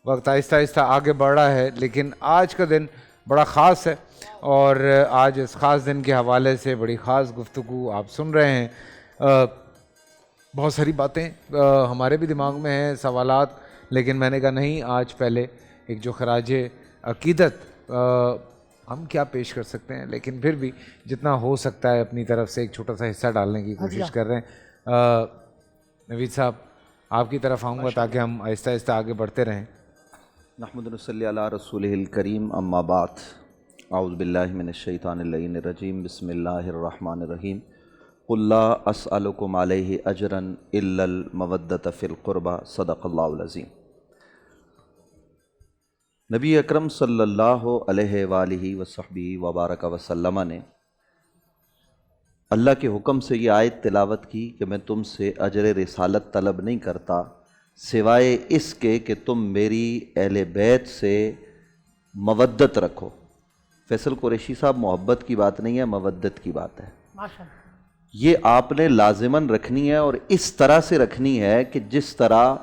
وقت آہستہ آہستہ آگے بڑھ رہا ہے، لیکن آج کا دن بڑا خاص ہے، اور آج اس خاص دن کے حوالے سے بڑی خاص گفتگو آپ سن رہے ہیں۔ بہت ساری باتیں ہمارے بھی دماغ میں ہیں، سوالات، لیکن میں نے کہا نہیں، آج پہلے ایک جو خراج عقیدت ہم کیا پیش کر سکتے ہیں، لیکن پھر بھی جتنا ہو سکتا ہے اپنی طرف سے ایک چھوٹا سا حصہ ڈالنے کی کوشش کر رہے ہیں۔ نوید صاحب، آپ کی طرف آؤں گا تاکہ ہم آہستہ آہستہ آگے بڑھتے رہیں۔ نحمد نصلی علی رسولہ الکریم، اما بعد، اعوذ باللہ من الشیطان اللعین الرجیم، بسم اللہ الرحمن الرحیم۔ قل لا اسألکم علیہ اجرا الا المودۃ فی القربى، صدق اللہ العظیم۔ نبی اکرم صلی اللہ علیہ وآلہ وصحبہ وبارک وسلم نے اللہ کے حکم سے یہ آیت تلاوت کی کہ میں تم سے اجر رسالت طلب نہیں کرتا سوائے اس کے کہ تم میری اہل بیت سے مودت رکھو۔ فیصل قریشی صاحب، محبت کی بات نہیں ہے، مودت کی بات ہے۔ یہ آپ نے لازماً رکھنی ہے، اور اس طرح سے رکھنی ہے کہ جس طرح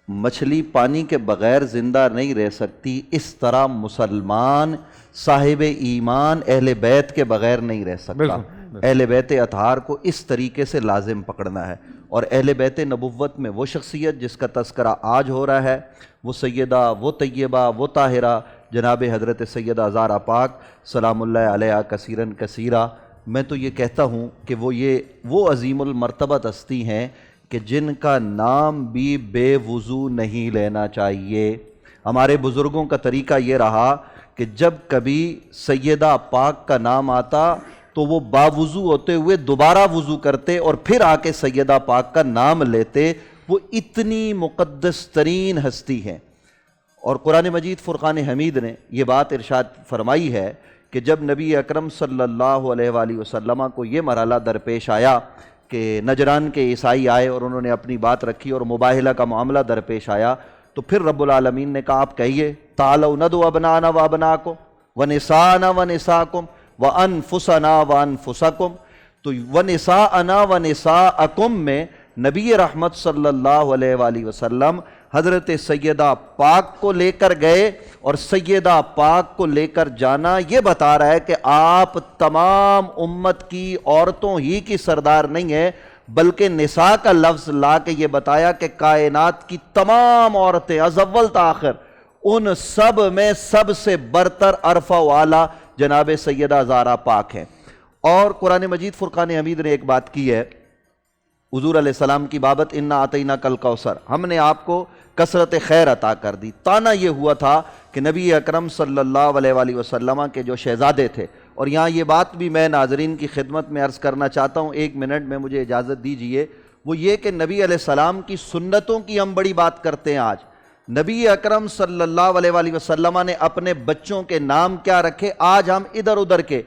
مچھلی پانی کے بغیر زندہ نہیں رہ سکتی، اس طرح مسلمان صاحب ایمان اہل بیت کے بغیر نہیں رہ سکتا۔ اہل بیت اطہار کو اس طریقے سے لازم پکڑنا ہے، اور اہل بیت نبوت میں وہ شخصیت جس کا تذکرہ آج ہو رہا ہے، وہ سیدہ، وہ طیبہ، وہ طاہرہ جناب حضرت سیدہ زہرا پاک سلام اللہ علیہا کثیراً کثیرہ۔ میں تو یہ کہتا ہوں کہ وہ عظیم المرتبت ہستی ہیں کہ جن کا نام بھی بے وضو نہیں لینا چاہیے۔ ہمارے بزرگوں کا طریقہ یہ رہا کہ جب کبھی سیدہ پاک کا نام آتا تو وہ باوضو ہوتے ہوئے دوبارہ وضو کرتے اور پھر آ کے سیدہ پاک کا نام لیتے۔ وہ اتنی مقدس ترین ہستی ہیں، اور قرآن مجید فرقان حمید نے یہ بات ارشاد فرمائی ہے کہ جب نبی اکرم صلی اللہ علیہ وآلہ وسلم کو یہ مرحلہ درپیش آیا کہ نجران کے عیسائی آئے اور انہوں نے اپنی بات رکھی اور مباہلہ کا معاملہ درپیش آیا، تو پھر رب العالمین نے کہا آپ کہیے تعالوا ندعو ابناءنا وابناءکم ونساءنا ونساءکم وانفسنا وانفسکم۔ تو ونساءنا ونساءکم میں نبی رحمت صلی اللہ علیہ وآلہ وسلم حضرت سیدہ پاک کو لے کر گئے، اور سیدہ پاک کو لے کر جانا یہ بتا رہا ہے کہ آپ تمام امت کی عورتوں ہی کی سردار نہیں ہیں، بلکہ نساء کا لفظ لا کے یہ بتایا کہ کائنات کی تمام عورتیں از اول تا آخر، ان سب میں سب سے برتر عرفہ والا جناب سیدہ زہرا پاک ہیں۔ اور قرآن مجید فرقان حمید نے ایک بات کی ہے حضور علیہ السلام کی بابت، انا اعطیناک الکوثر، ہم نے آپ کو کثرت خیر عطا کر دی۔ تانا یہ ہوا تھا کہ نبی اکرم صلی اللہ علیہ وآلہ وسلم کے جو شہزادے تھے، اور یہاں یہ بات بھی میں ناظرین کی خدمت میں عرض کرنا چاہتا ہوں، ایک منٹ میں مجھے اجازت دیجئے، وہ یہ کہ نبی علیہ السلام کی سنتوں کی ہم بڑی بات کرتے ہیں آج۔ نبی اکرم صلی اللہ علیہ وآلہ وسلم نے اپنے بچوں کے نام کیا رکھے؟ آج ہم ادھر ادھر کے،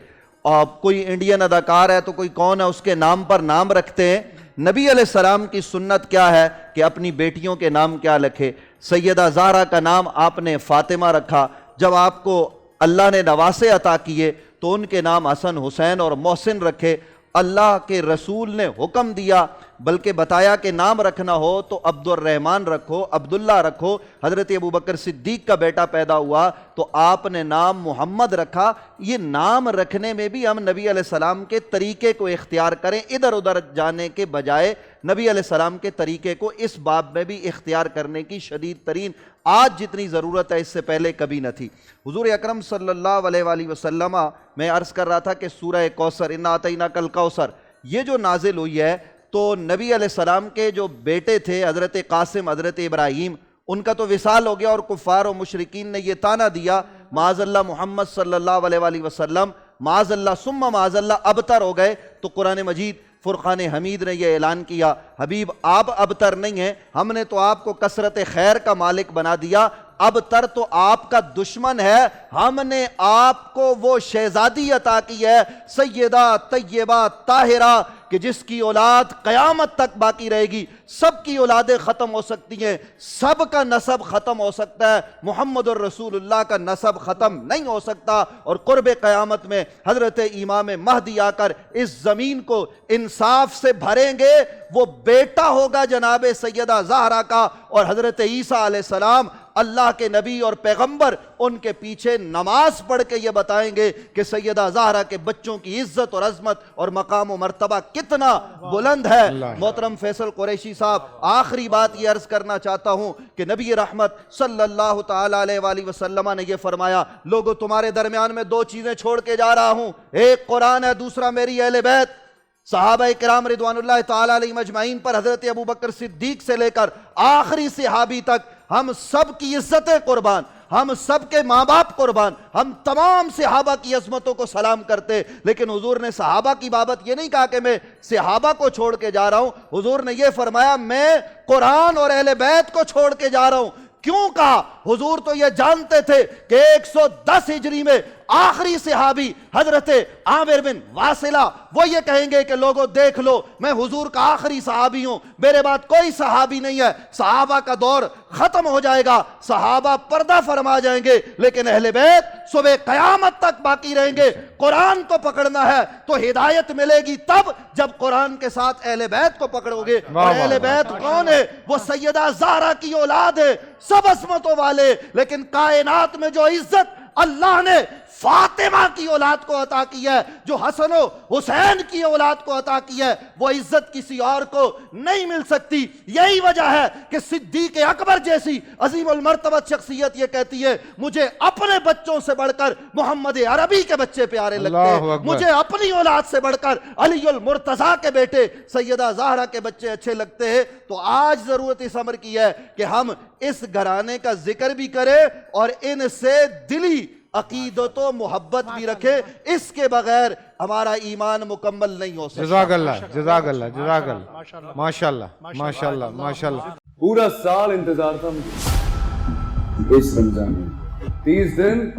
کوئی انڈین اداکار ہے تو کوئی کون ہے اس کے نام پر نام رکھتے ہیں۔ نبی علیہ السلام کی سنت کیا ہے کہ اپنی بیٹیوں کے نام کیا رکھے؟ سیدہ زہرا کا نام آپ نے فاطمہ رکھا، جب آپ کو اللہ نے نواسے عطا کیے تو ان کے نام حسن، حسین اور محسن رکھے۔ اللہ کے رسول نے حکم دیا، بلکہ بتایا کہ نام رکھنا ہو تو عبد الرحمن رکھو، عبداللہ رکھو۔ حضرت ابوبکر صدیق کا بیٹا پیدا ہوا تو آپ نے نام محمد رکھا۔ یہ نام رکھنے میں بھی ہم نبی علیہ السلام کے طریقے کو اختیار کریں، ادھر ادھر جانے کے بجائے نبی علیہ السلام کے طریقے کو اس باب میں بھی اختیار کرنے کی شدید ترین آج جتنی ضرورت ہے اس سے پہلے کبھی نہ تھی۔ حضور اکرم صلی اللہ علیہ وآلہ وسلم، میں عرض کر رہا تھا کہ سورہ کوثر، انا اعطیناک الکوثر، یہ جو نازل ہوئی ہے تو نبی علیہ السلام کے جو بیٹے تھے حضرت قاسم، حضرت ابراہیم، ان کا تو وصال ہو گیا، اور کفار و مشرکین نے یہ تانا دیا معاذ اللہ محمد صلی اللہ علیہ وآلہ وسلم معاذ اللہ ثم معاذ اللہ ابتر ہو گئے۔ تو قرآن مجید فرقان حمید نے یہ اعلان کیا، حبیب آپ ابتر نہیں ہیں، ہم نے تو آپ کو کثرت خیر کا مالک بنا دیا، ابتر تو آپ کا دشمن ہے، ہم نے آپ کو وہ شہزادی عطا کی ہے سیدہ طیبہ طاہرہ کہ جس کی اولاد قیامت تک باقی رہے گی۔ سب کی اولادیں ختم ہو سکتی ہیں، سب کا نسب ختم ہو سکتا ہے، محمد الرسول اللہ کا نسب ختم نہیں ہو سکتا، اور قرب قیامت میں حضرت امام مہدی آ کر اس زمین کو انصاف سے بھریں گے، وہ بیٹا ہوگا جناب سیدہ زہرا کا، اور حضرت عیسیٰ علیہ السلام اللہ کے نبی اور پیغمبر ان کے پیچھے نماز پڑھ کے یہ بتائیں گے کہ سیدہ زہرا کے بچوں کی عزت اور عظمت اور مقام و مرتبہ کتنا بلند ہے۔ محترم فیصل قریشی صاحب، آخری بات یہ عرض کرنا چاہتا ہوں کہ نبی رحمت صلی اللہ تعالیٰ علیہ وآلہ وسلم نے یہ فرمایا، لوگوں تمہارے درمیان میں دو چیزیں چھوڑ کے جا رہا ہوں، ایک قرآن ہے، دوسرا میری اہل بیت۔ صحابہ کرام رضوان اللہ تعالیٰ علیہ مجمعین پر حضرت ابوبکر صدیق سے لے کر آخری صحابی تک ہم سب کی عزتیں قربان، ہم سب کے ماں باپ قربان، ہم تمام صحابہ کی عظمتوں کو سلام کرتے، لیکن حضور نے صحابہ کی بابت یہ نہیں کہا کہ میں صحابہ کو چھوڑ کے جا رہا ہوں، حضور نے یہ فرمایا میں قرآن اور اہل بیت کو چھوڑ کے جا رہا ہوں۔ کیوں کہا؟ حضور تو یہ جانتے تھے کہ 110 ہجری میں آخری صحابی حضرت عامر بن واصلہ وہ یہ کہیں گے کہ لوگوں دیکھ لو میں حضور کا آخری صحابی ہوں، میرے بعد کوئی صحابی نہیں ہے، صحابہ کا دور ختم ہو جائے گا، صحابہ پردہ فرما جائیں گے، لیکن اہل بیت صبح قیامت تک باقی رہیں گے۔ قرآن کو پکڑنا ہے تو ہدایت ملے گی تب جب قرآن کے ساتھ اہل بیت کو پکڑو گے۔ اور اہل بیت کون ہے؟ وہ سیدہ زہرا کی اولاد ہے، سب عظمتوں والے، لیکن کائنات میں جو عزت اللہ نے فاطمہ کی اولاد کو عطا کی ہے، جو حسن و حسین کی اولاد کو عطا کی ہے، وہ عزت کسی اور کو نہیں مل سکتی۔ یہی وجہ ہے کہ صدیق اکبر جیسی عظیم المرتبت شخصیت یہ کہتی ہے مجھے اپنے بچوں سے بڑھ کر محمد عربی کے بچے پیارے لگتے ہیں، مجھے اپنی اولاد سے بڑھ کر علی المرتضیٰ کے بیٹے سیدہ زہرا کے بچے اچھے لگتے ہیں۔ تو آج ضرورت اس امر کی ہے کہ ہم اس گھرانے کا ذکر بھی کریں اور ان سے دلی عقیدت و محبت بھی رکھے، اس کے بغیر ہمارا ایمان مکمل نہیں ہو سکتا۔ جزاک اللہ، جزاک اللہ، جزاک اللہ، ماشاءاللہ ماشاءاللہ ماشاءاللہ۔ پورا سال انتظار تھا مجھے اس رمضان میں، 30 دن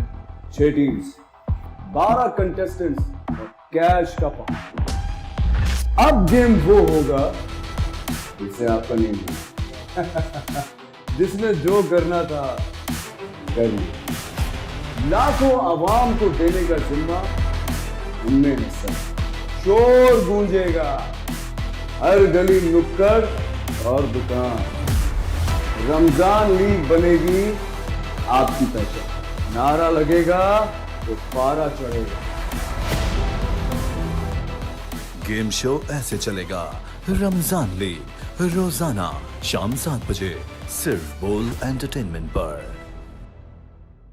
6 ٹیمز، 12 کنٹیسٹنٹس، کیش کا پاؤں۔ اب گیم وہ ہوگا جسے آپ کا نہیں ہوگا، جس نے جو کرنا تھا کر لیا۔ لاکھوں عوام کو دینے کا ذمہ ہم نے حصہ، شور گونجے گا ہر گلی نکڑ اور دکان، رمضان لیگ بنے گی آپ کی پہچان، نعرہ لگے گا تو پارا چڑھے گا۔ گیم شو ایسے چلے گا، رمضان لیگ روزانہ شام 7 بجے صرف بول انٹرٹینمنٹ پر۔